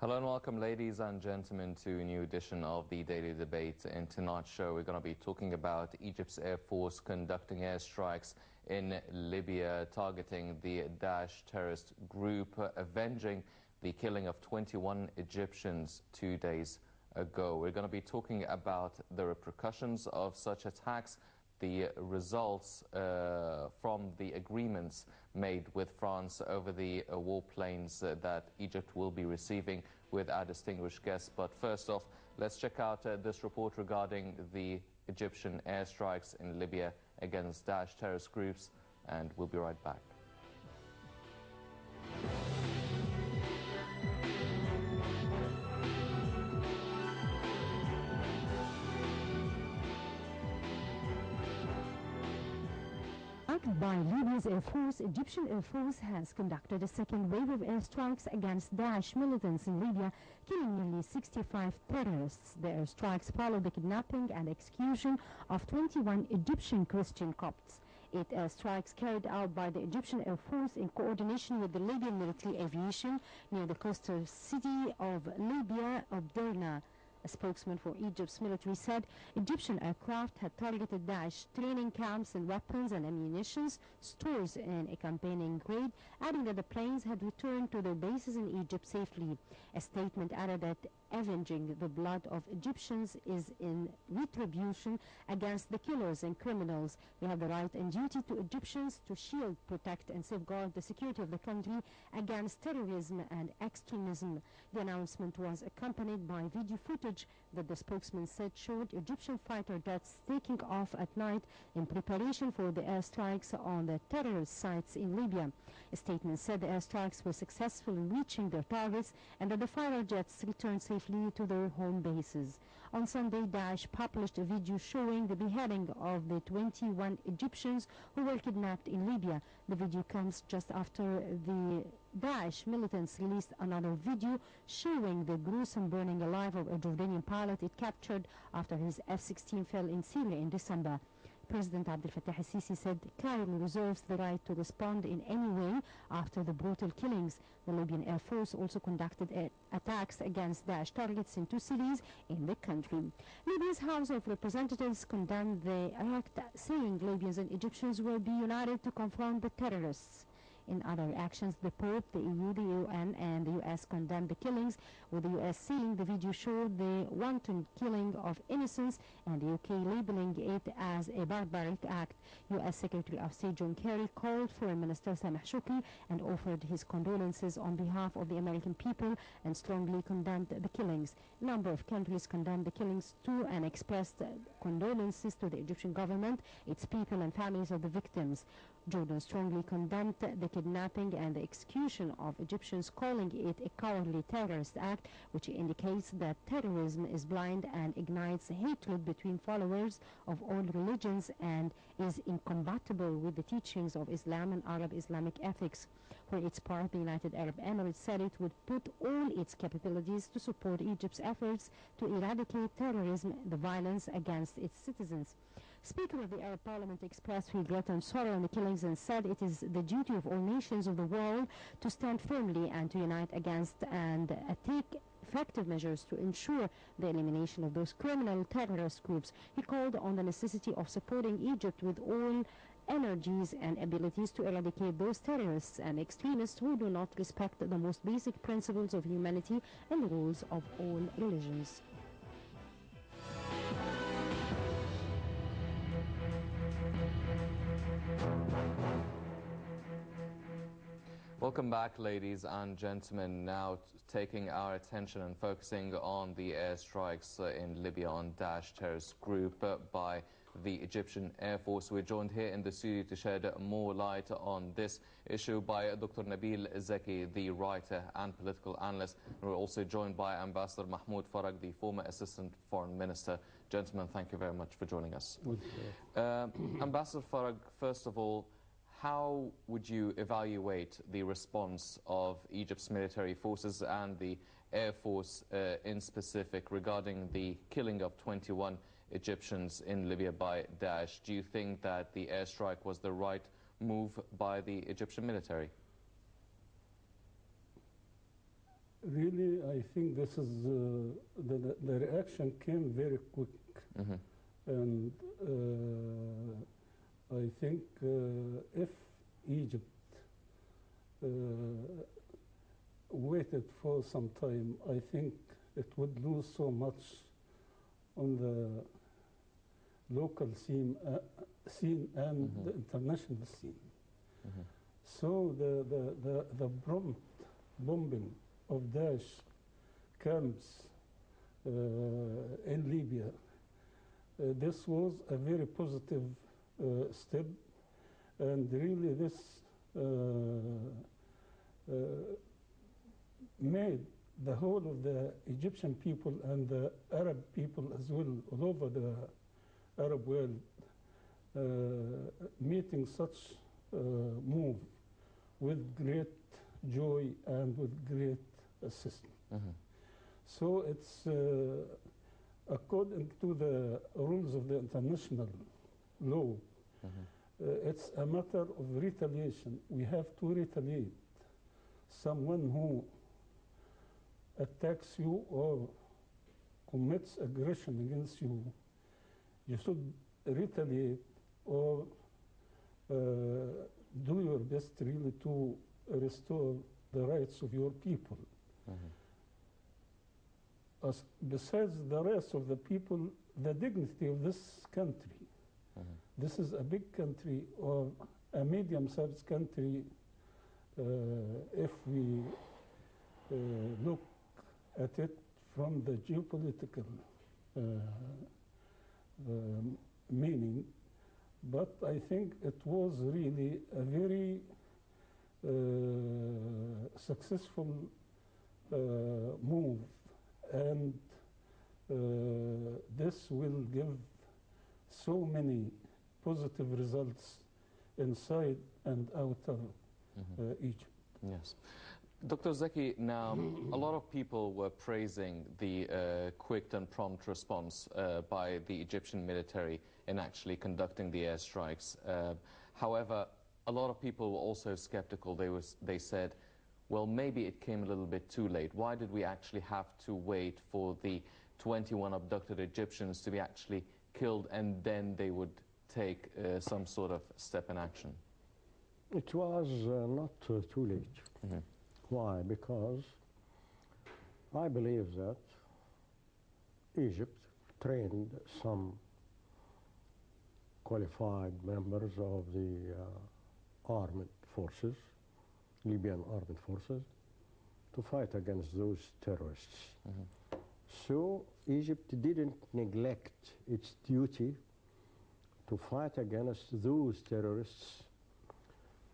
Hello and welcome, ladies and gentlemen, to a new edition of the Daily Debate. In tonight's show, we're going to be talking about Egypt's Air Force conducting airstrikes in Libya, targeting the Daesh terrorist group, avenging the killing of 21 Egyptians 2 days ago. We're going to be talking about the repercussions of such attacks, the results from the agreements made with France over the warplanes that Egypt will be receiving with our distinguished guests. But first off, let's check out this report regarding the Egyptian airstrikes in Libya against Daesh terrorist groups, and we'll be right back. By Libya's Air Force, Egyptian Air Force has conducted a second wave of airstrikes against Daesh militants in Libya, killing nearly 65 terrorists. The airstrikes followed the kidnapping and execution of 21 Egyptian Christian Copts. 8 airstrikes carried out by the Egyptian Air Force in coordination with the Libyan military aviation near the coastal city of Libya, Derna. A spokesman for Egypt's military said Egyptian aircraft had targeted Daesh training camps and weapons and ammunition stores in a campaigning raid, adding that the planes had returned to their bases in Egypt safely. A statement added that avenging the blood of Egyptians is in retribution against the killers and criminals. We have the right and duty to Egyptians to shield, protect and safeguard the security of the country against terrorism and extremism. The announcement was accompanied by video footage that the spokesman said showed Egyptian fighter jets taking off at night in preparation for the airstrikes on the terrorist sites in Libya. A statement said the airstrikes were successful in reaching their targets and that the fighter jets returned safely to their home bases. On Sunday, Daesh published a video showing the beheading of the 21 Egyptians who were kidnapped in Libya. The video comes just after the Daesh militants released another video showing the gruesome burning alive of a Jordanian pilot it captured after his F-16 fell in Syria in December. President Abdel Fattah al-Sisi said Cairo reserves the right to respond in any way after the brutal killings. The Libyan Air Force also conducted attacks against Daesh targets in 2 cities in the country. Libya's House of Representatives condemned the act, saying Libyans and Egyptians will be united to confront the terrorists. In other actions, the Pope, the EU, the UN and the US condemned the killings, with the US saying the video showed the wanton killing of innocents and the UK labeling it as a barbaric act. US Secretary of State John Kerry called Foreign Minister Sameh Shoukry and offered his condolences on behalf of the American people and strongly condemned the killings. A number of countries condemned the killings too and expressed condolences to the Egyptian government, its people and families of the victims. Jordan strongly condemned the kidnapping and the execution of Egyptians, calling it a cowardly terrorist act, which indicates that terrorism is blind and ignites hatred between followers of all religions and is incompatible with the teachings of Islam and Arab Islamic ethics. For its part, the United Arab Emirates said it would put all its capabilities to support Egypt's efforts to eradicate terrorism, the violence against its citizens. Speaker of the Arab Parliament expressed regret and sorrow in the killings and said it is the duty of all nations of the world to stand firmly and to unite against and take effective measures to ensure the elimination of those criminal terrorist groups. He called on the necessity of supporting Egypt with all energies and abilities to eradicate those terrorists and extremists who do not respect the most basic principles of humanity and the rules of all religions. Welcome back, ladies and gentlemen. Now taking our attention and focusing on the airstrikes in Libya on Daesh terrorist group by the Egyptian Air Force. We're joined here in the studio to shed more light on this issue by Dr. Nabil Zaki, the writer and political analyst. We're also joined by Ambassador Mahmoud Farag, the former Assistant Foreign Minister. Gentlemen, thank you very much for joining us. Ambassador Farag, first of all, how would you evaluate the response of Egypt's military forces and the Air Force in specific regarding the killing of 21 Egyptians in Libya by Daesh? Do you think that the airstrike was the right move by the Egyptian military? Really, I think this is the reaction came very quick, and I think if Egypt waited for some time, I think it would lose so much on the local scene and the international scene. So the prompt bombing of Daesh camps in Libya, this was a very positive step, and really this made the whole of the Egyptian people and the Arab people as well, all over the Arab world, meeting such move with great joy and with great assistance. So it's according to the rules of the international law, it's a matter of retaliation. We have to retaliate. Someone who attacks you or commits aggression against you, you should retaliate or do your best really to restore the rights of your people. Besides the rights of the people, the dignity of this country. This is a big country or a medium-sized country if we look at it from the geopolitical meaning. But I think it was really a very successful move, and this will give so many positive results inside and out of Egypt. Yes. Dr. Zaki, now a lot of people were praising the quick and prompt response by the Egyptian military in actually conducting the airstrikes. However, a lot of people were also skeptical. They said, well, maybe it came a little bit too late. Why did we actually have to wait for the 21 abducted Egyptians to be actually killed and then they would take some sort of step in action? It was not too late. Why? Because I believe that Egypt trained some qualified members of the armed forces, Libyan armed forces, to fight against those terrorists. So Egypt didn't neglect its duty to fight against those terrorists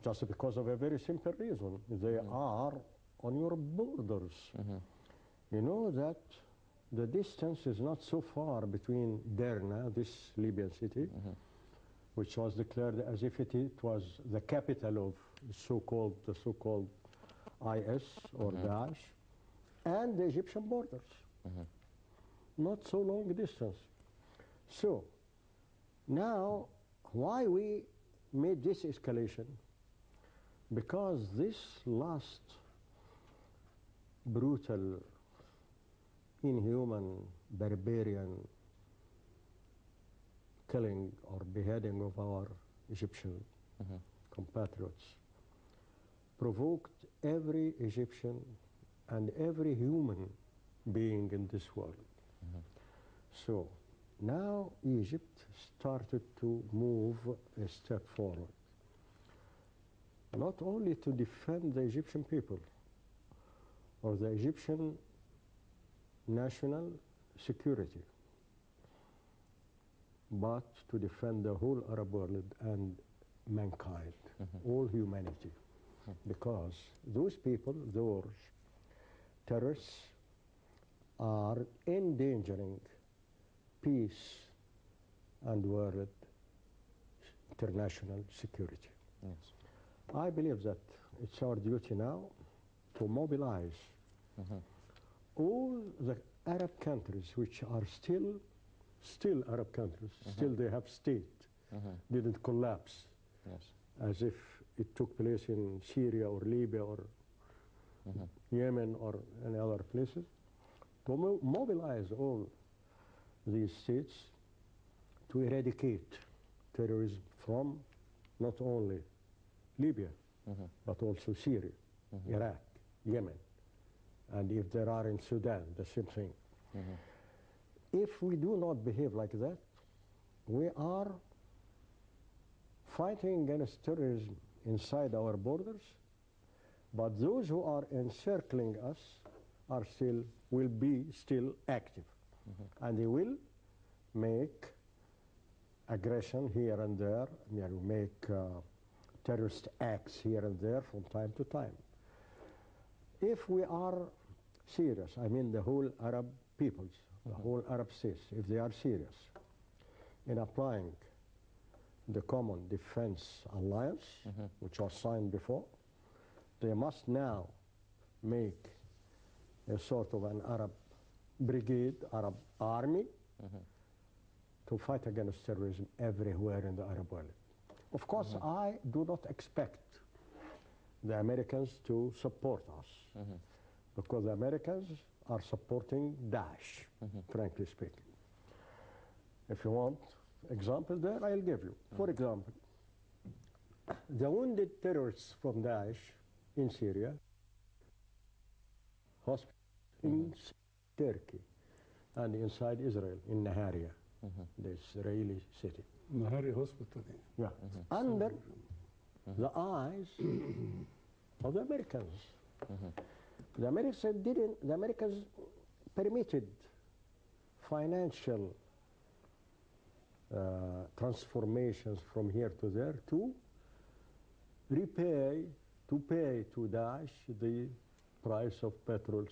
just because of a very simple reason. They are on your borders. You know that the distance is not so far between Derna, this Libyan city, which was declared as if it was the capital of the so-called IS or Daesh, and the Egyptian borders. Not so long distance. So now, why we made this escalation? Because this last brutal, inhuman, barbarian killing or beheading of our Egyptian compatriots provoked every Egyptian and every human being in this world. So now Egypt started to move a step forward, not only to defend the Egyptian people or the Egyptian national security, but to defend the whole Arab world and mankind, all humanity. Because those people, those terrorists, are endangering peace and world international security. Yes. I believe that it's our duty now to mobilize all the Arab countries which are still Arab countries, still they have state, didn't collapse, Yes. as if it took place in Syria or Libya or Yemen or any other places, to mobilize all these states to eradicate terrorism from not only Libya, but also Syria, Iraq, Yemen, and if there are in Sudan, the same thing. If we do not behave like that, we are fighting against terrorism inside our borders, but those who are encircling us will be still active, and they will make aggression here and there, make terrorist acts here and there from time to time. If we are serious, I mean the whole Arab peoples, the whole Arab states, if they are serious in applying the Common Defense Alliance, which was signed before, they must now make a sort of an Arab brigade, Arab army, to fight against terrorism everywhere in the Arab world. Of course, I do not expect the Americans to support us, because the Americans are supporting Daesh, frankly speaking. If you want example there, I'll give you. For example, the wounded terrorists from Daesh in Syria, hospitals in Turkey and inside Israel, in Nahariya, the Israeli city. Nahari Hospital. Yeah. Under the eyes of the Americans. The Americans permitted financial transformations from here to there to pay to Daesh the price of petrol.